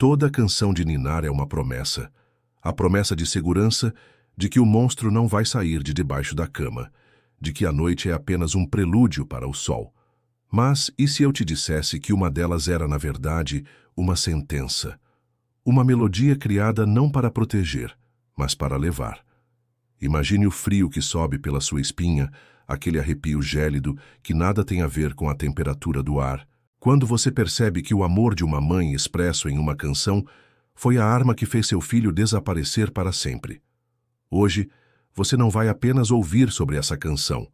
Toda canção de ninar é uma promessa. A promessa de segurança, de que o monstro não vai sair de debaixo da cama, de que a noite é apenas um prelúdio para o sol. Mas e se eu te dissesse que uma delas era, na verdade, uma sentença? Uma melodia criada não para proteger, mas para levar. Imagine o frio que sobe pela sua espinha, aquele arrepio gélido que nada tem a ver com a temperatura do ar. Quando você percebe que o amor de uma mãe expresso em uma canção foi a arma que fez seu filho desaparecer para sempre. Hoje, você não vai apenas ouvir sobre essa canção.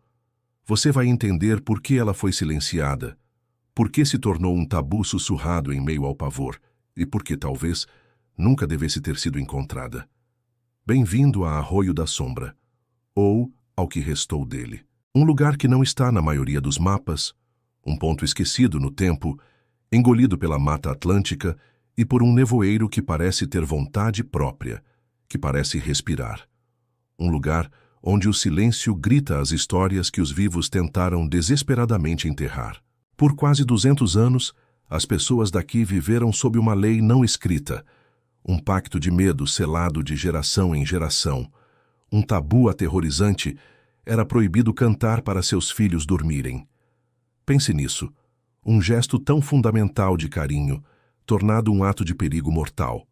Você vai entender por que ela foi silenciada, por que se tornou um tabu sussurrado em meio ao pavor e por que talvez nunca devesse ter sido encontrada. Bem-vindo a Arroio da Sombra, ou ao que restou dele. Um lugar que não está na maioria dos mapas, um ponto esquecido no tempo, engolido pela Mata Atlântica e por um nevoeiro que parece ter vontade própria, que parece respirar. Um lugar onde o silêncio grita as histórias que os vivos tentaram desesperadamente enterrar. Por quase 200 anos, as pessoas daqui viveram sob uma lei não escrita, um pacto de medo selado de geração em geração. Um tabu aterrorizante: era proibido cantar para seus filhos dormirem. Pense nisso, um gesto tão fundamental de carinho, tornado um ato de perigo mortal.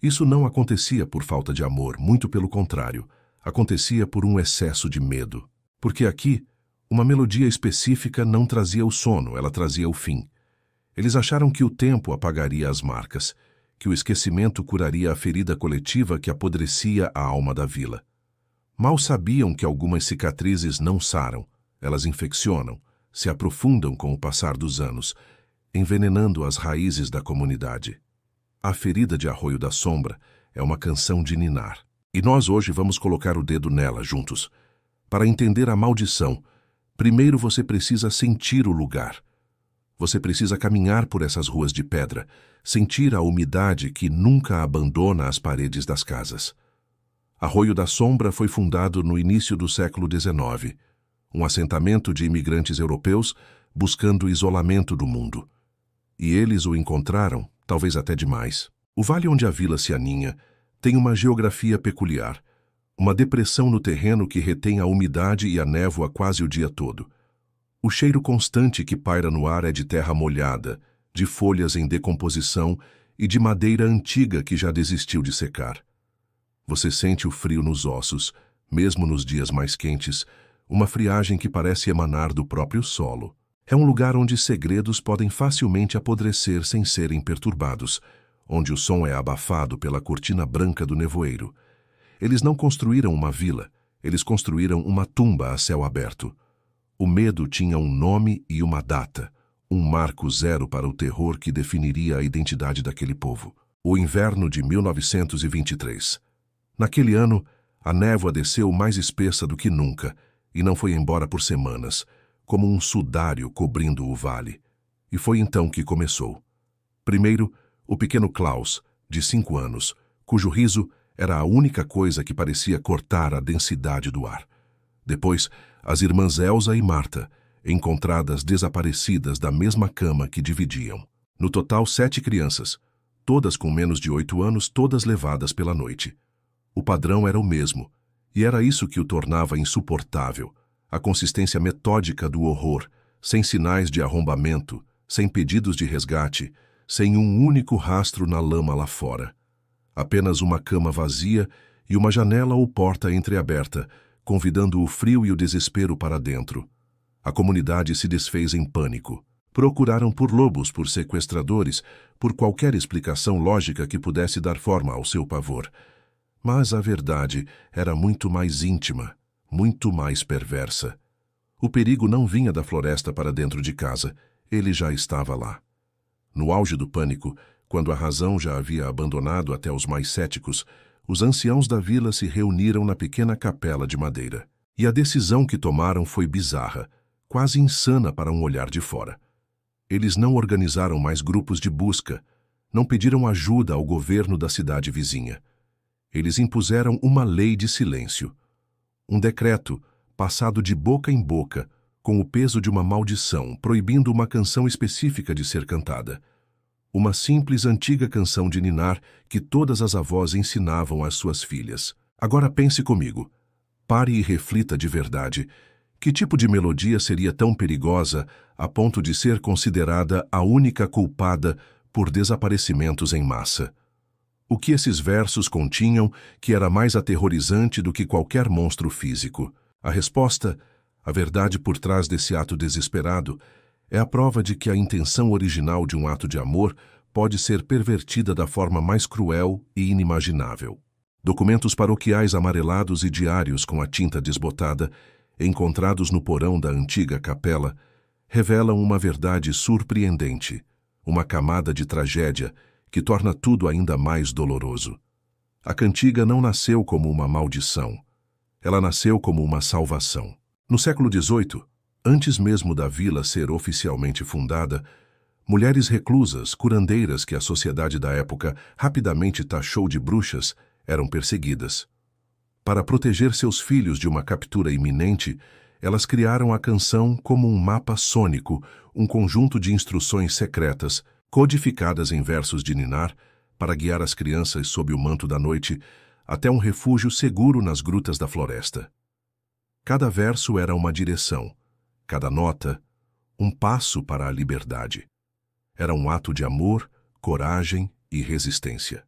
Isso não acontecia por falta de amor, muito pelo contrário, acontecia por um excesso de medo. Porque aqui, uma melodia específica não trazia o sono, ela trazia o fim. Eles acharam que o tempo apagaria as marcas, que o esquecimento curaria a ferida coletiva que apodrecia a alma da vila. Mal sabiam que algumas cicatrizes não saram, elas infeccionam, se aprofundam com o passar dos anos, envenenando as raízes da comunidade. A ferida de Arroio da Sombra é uma canção de ninar. E nós hoje vamos colocar o dedo nela juntos. Para entender a maldição, primeiro você precisa sentir o lugar. Você precisa caminhar por essas ruas de pedra, sentir a umidade que nunca abandona as paredes das casas. Arroio da Sombra foi fundado no início do século XIX, um assentamento de imigrantes europeus buscando isolamento do mundo. E eles o encontraram, talvez até demais. O vale onde a vila se aninha tem uma geografia peculiar, uma depressão no terreno que retém a umidade e a névoa quase o dia todo. O cheiro constante que paira no ar é de terra molhada, de folhas em decomposição e de madeira antiga que já desistiu de secar. Você sente o frio nos ossos, mesmo nos dias mais quentes, uma friagem que parece emanar do próprio solo. É um lugar onde segredos podem facilmente apodrecer sem serem perturbados, onde o som é abafado pela cortina branca do nevoeiro. Eles não construíram uma vila, eles construíram uma tumba a céu aberto. O medo tinha um nome e uma data, um marco zero para o terror que definiria a identidade daquele povo. O inverno de 1923. Naquele ano, a névoa desceu mais espessa do que nunca e não foi embora por semanas, como um sudário cobrindo o vale. E foi então que começou. Primeiro, o pequeno Klaus, de 5 anos, cujo riso era a única coisa que parecia cortar a densidade do ar. Depois, as irmãs Elsa e Marta, encontradas desaparecidas da mesma cama que dividiam. No total, 7 crianças, todas com menos de 8 anos, todas levadas pela noite. O padrão era o mesmo, e era isso que o tornava insuportável, a consistência metódica do horror, sem sinais de arrombamento, sem pedidos de resgate, sem um único rastro na lama lá fora. Apenas uma cama vazia e uma janela ou porta entreaberta, convidando o frio e o desespero para dentro. A comunidade se desfez em pânico. Procuraram por lobos, por sequestradores, por qualquer explicação lógica que pudesse dar forma ao seu pavor. Mas a verdade era muito mais íntima, muito mais perversa. O perigo não vinha da floresta para dentro de casa, ele já estava lá. No auge do pânico, quando a razão já havia abandonado até os mais céticos, os anciãos da vila se reuniram na pequena capela de madeira. E a decisão que tomaram foi bizarra, quase insana para um olhar de fora. Eles não organizaram mais grupos de busca, não pediram ajuda ao governo da cidade vizinha. Eles impuseram uma lei de silêncio. Um decreto, passado de boca em boca, com o peso de uma maldição, proibindo uma canção específica de ser cantada. Uma simples antiga canção de ninar que todas as avós ensinavam às suas filhas. Agora pense comigo. Pare e reflita de verdade. Que tipo de melodia seria tão perigosa a ponto de ser considerada a única culpada por desaparecimentos em massa? O que esses versos continham que era mais aterrorizante do que qualquer monstro físico? A resposta, a verdade por trás desse ato desesperado, é a prova de que a intenção original de um ato de amor pode ser pervertida da forma mais cruel e inimaginável. Documentos paroquiais amarelados e diários com a tinta desbotada, encontrados no porão da antiga capela, revelam uma verdade surpreendente, uma camada de tragédia que torna tudo ainda mais doloroso. A cantiga não nasceu como uma maldição. Ela nasceu como uma salvação. No século XVIII, antes mesmo da vila ser oficialmente fundada, mulheres reclusas, curandeiras que a sociedade da época rapidamente taxou de bruxas, eram perseguidas. Para proteger seus filhos de uma captura iminente, elas criaram a canção como um mapa sônico, um conjunto de instruções secretas, codificadas em versos de ninar, para guiar as crianças sob o manto da noite até um refúgio seguro nas grutas da floresta. Cada verso era uma direção, cada nota, um passo para a liberdade. Era um ato de amor, coragem e resistência.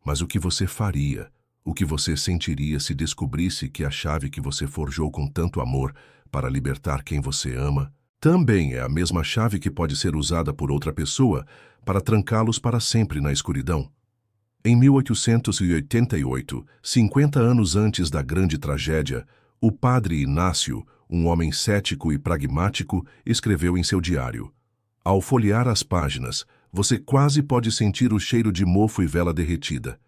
Mas o que você faria, o que você sentiria se descobrisse que a chave que você forjou com tanto amor para libertar quem você ama, também é a mesma chave que pode ser usada por outra pessoa para trancá-los para sempre na escuridão? Em 1888, 50 anos antes da grande tragédia, o padre Inácio, um homem cético e pragmático, escreveu em seu diário: ao folhear as páginas, você quase pode sentir o cheiro de mofo e vela derretida,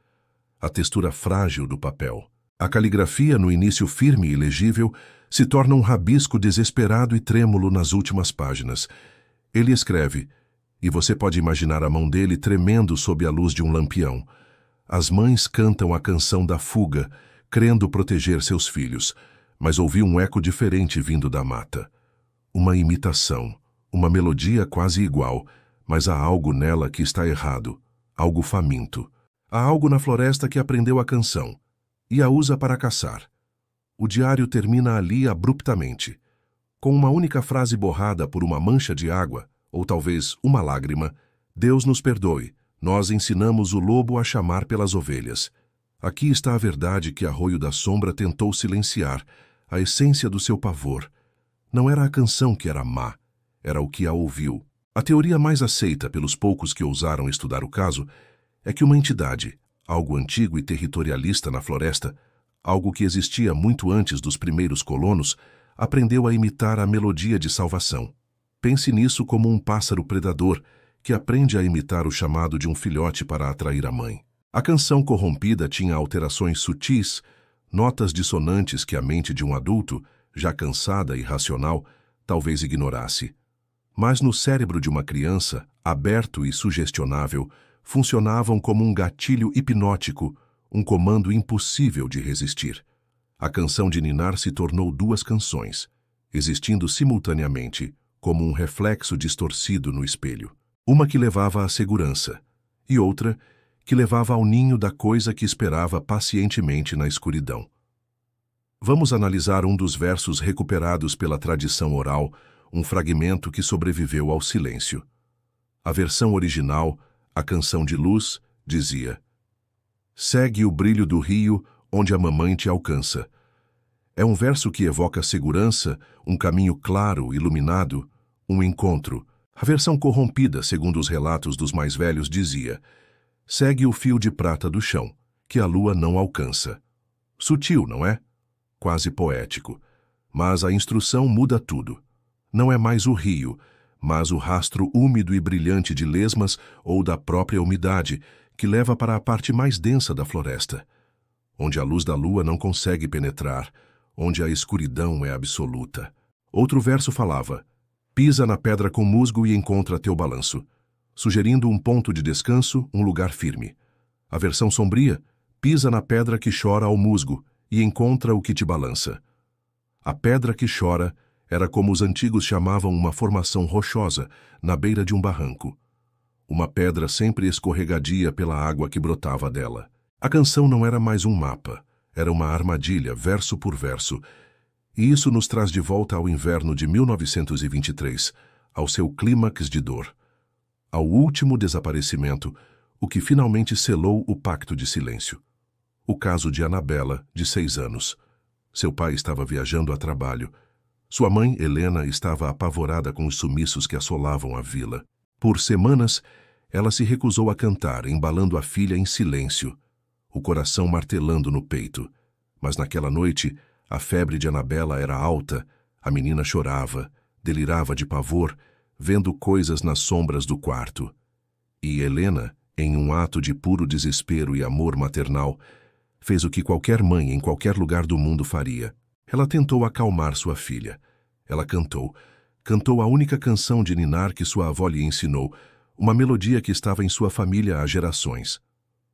a textura frágil do papel. A caligrafia, no início firme e legível, se torna um rabisco desesperado e trêmulo nas últimas páginas. Ele escreve, e você pode imaginar a mão dele tremendo sob a luz de um lampião. As mães cantam a canção da fuga, crendo proteger seus filhos, mas ouvi um eco diferente vindo da mata. Uma imitação, uma melodia quase igual, mas há algo nela que está errado, algo faminto. Há algo na floresta que aprendeu a canção e a usa para caçar. O diário termina ali abruptamente. Com uma única frase borrada por uma mancha de água, ou talvez uma lágrima: Deus nos perdoe, nós ensinamos o lobo a chamar pelas ovelhas. Aqui está a verdade que Arroio da Sombra tentou silenciar, a essência do seu pavor. Não era a canção que era má, era o que a ouviu. A teoria mais aceita pelos poucos que ousaram estudar o caso é que uma entidade, algo antigo e territorialista na floresta, algo que existia muito antes dos primeiros colonos, aprendeu a imitar a melodia de salvação. Pense nisso como um pássaro predador que aprende a imitar o chamado de um filhote para atrair a mãe. A canção corrompida tinha alterações sutis, notas dissonantes que a mente de um adulto, já cansada e racional, talvez ignorasse. Mas no cérebro de uma criança, aberto e sugestionável, funcionavam como um gatilho hipnótico, um comando impossível de resistir. A canção de ninar se tornou duas canções, existindo simultaneamente, como um reflexo distorcido no espelho. Uma que levava à segurança, e outra que levava ao ninho da coisa que esperava pacientemente na escuridão. Vamos analisar um dos versos recuperados pela tradição oral, um fragmento que sobreviveu ao silêncio. A versão original, a canção de luz, dizia: segue o brilho do rio onde a mamãe te alcança. É um verso que evoca segurança, um caminho claro, iluminado, um encontro. A versão corrompida, segundo os relatos dos mais velhos, dizia: segue o fio de prata do chão, que a lua não alcança. Sutil, não é? Quase poético. Mas a instrução muda tudo. Não é mais o rio, mas o rastro úmido e brilhante de lesmas ou da própria umidade que leva para a parte mais densa da floresta, onde a luz da lua não consegue penetrar, onde a escuridão é absoluta. Outro verso falava: pisa na pedra com musgo e encontra teu balanço, sugerindo um ponto de descanso, um lugar firme. A versão sombria: pisa na pedra que chora ao musgo e encontra o que te balança. A pedra que chora era como os antigos chamavam uma formação rochosa na beira de um barranco. uma pedra sempre escorregadia pela água que brotava dela. A canção não era mais um mapa, era uma armadilha, verso por verso. E isso nos traz de volta ao inverno de 1923, ao seu clímax de dor, ao último desaparecimento, o que finalmente selou o pacto de silêncio. O caso de Anabela, de 6 anos. Seu pai estava viajando a trabalho. Sua mãe, Helena, estava apavorada com os sumiços que assolavam a vila. Por semanas, ela se recusou a cantar, embalando a filha em silêncio, o coração martelando no peito. Mas naquela noite, a febre de Anabela era alta, a menina chorava, delirava de pavor, vendo coisas nas sombras do quarto. E Helena, em um ato de puro desespero e amor maternal, fez o que qualquer mãe em qualquer lugar do mundo faria. Ela tentou acalmar sua filha. Ela cantou a única canção de ninar que sua avó lhe ensinou, uma melodia que estava em sua família há gerações.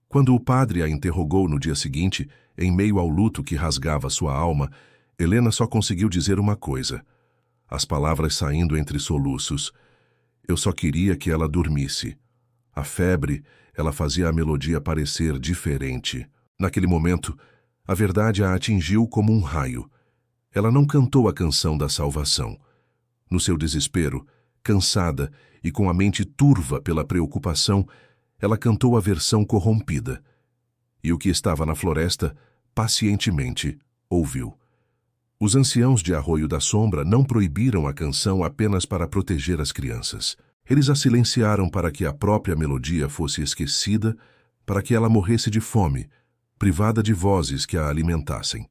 Quando o padre a interrogou no dia seguinte, em meio ao luto que rasgava sua alma, Helena só conseguiu dizer uma coisa, as palavras saindo entre soluços. Eu só queria que ela dormisse. A febre, ela fazia a melodia parecer diferente. Naquele momento, a verdade a atingiu como um raio. Ela não cantou a canção da salvação. No seu desespero, cansada e com a mente turva pela preocupação, ela cantou a versão corrompida. E o que estava na floresta, pacientemente, ouviu. Os anciãos de Arroio da Sombra não proibiram a canção apenas para proteger as crianças. Eles a silenciaram para que a própria melodia fosse esquecida, para que ela morresse de fome, privada de vozes que a alimentassem.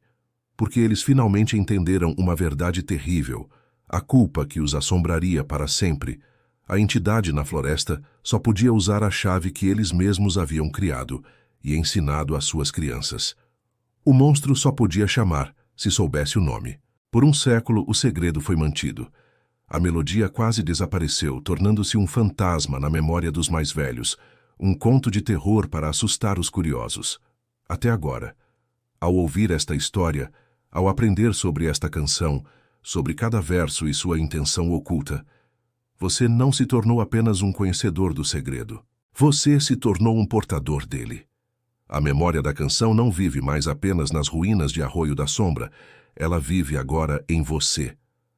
Porque eles finalmente entenderam uma verdade terrível, a culpa que os assombraria para sempre. A entidade na floresta só podia usar a chave que eles mesmos haviam criado e ensinado às suas crianças. O monstro só podia chamar, se soubesse o nome. Por um século, o segredo foi mantido. A melodia quase desapareceu, tornando-se um fantasma na memória dos mais velhos, um conto de terror para assustar os curiosos. Até agora. Ao ouvir esta história, ao aprender sobre esta canção, sobre cada verso e sua intenção oculta, você não se tornou apenas um conhecedor do segredo. Você se tornou um portador dele. A memória da canção não vive mais apenas nas ruínas de Arroio da Sombra, ela vive agora em você.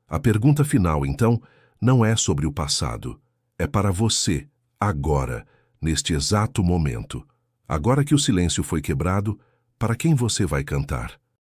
A pergunta final, então, não é sobre o passado, é para você, agora, neste exato momento. Agora que o silêncio foi quebrado, para quem você vai cantar?